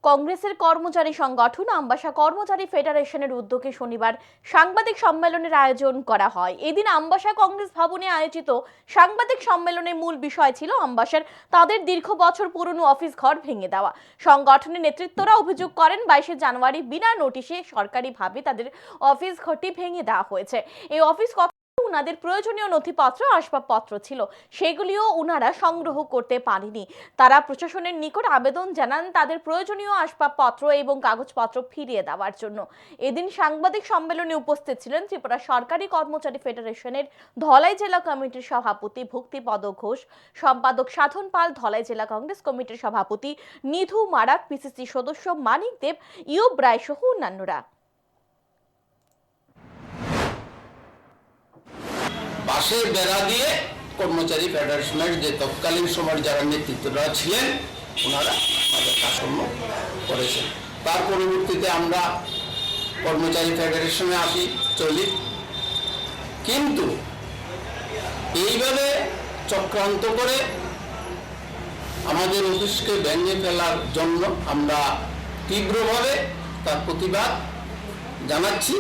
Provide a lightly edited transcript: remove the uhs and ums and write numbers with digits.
কংগ্রেসের কর্মচারী সংগঠন আমবাসা কর্মচারী ফেডারেশনের উদ্যোগে শনিবার সাংবাদিক সম্মেলনের আয়োজন করা হয়। এদিন আমবাসা কংগ্রেস ভবনে আয়োজিত সাংবাদিক সম্মেলনের মূল বিষয় ছিল আমবাসার তাদের দীর্ঘ বছর পুরনো অফিস ঘর ভেঙে দেওয়া। সংগঠনের নেতৃত্বরা অভিযোগ করেন 22শে জানুয়ারি বিনা নোটিশে সরকারিভাবে তাদের অফিস ঘরটি ভেঙে দেওয়া হয়েছে। এই অফিস উনাদের প্রয়োজনীয় নথিপত্র আসবাবপত্র ছিল, সেগুলিও উনারা সংগ্রহ করতে পারেনি। তারা প্রশাসনের নিকট আবেদন জানান তাদের প্রয়োজনীয় আসবাবপত্র এবং কাগজপত্র ফিরিয়ে দেওয়ার জন্য। এদিন সাংবাদিক সম্মেলনে উপস্থিত ছিলেন ত্রিপুরা সরকারি কর্মচারী ফেডারেশনের ধলাই জেলা কমিটির সভাপতি ভক্তিপদ ঘোষ, সম্পাদক সাধন পাল, ধলাই জেলা কংগ্রেস কমিটির সভাপতি নিধু মারাক, পিসিসি সদস্য মানিক দেব, ইউব রায় সহ অন্যান্যরা। বাসের বেড়া দিয়ে কর্মচারী ফেডারেশনের যে তৎকালীন সময়ের যারা নেতৃত্বরা ছিলেন ওনারা তাদের কাজকর্ম করেছেন। তার পরবর্তীতে আমরা কর্মচারী ফেডারেশনে আসি, চলি, কিন্তু এইভাবে চক্রান্ত করে আমাদের অফিসকে ভেঙে ফেলার জন্য আমরা তীব্রভাবে তার প্রতিবাদ জানাচ্ছি।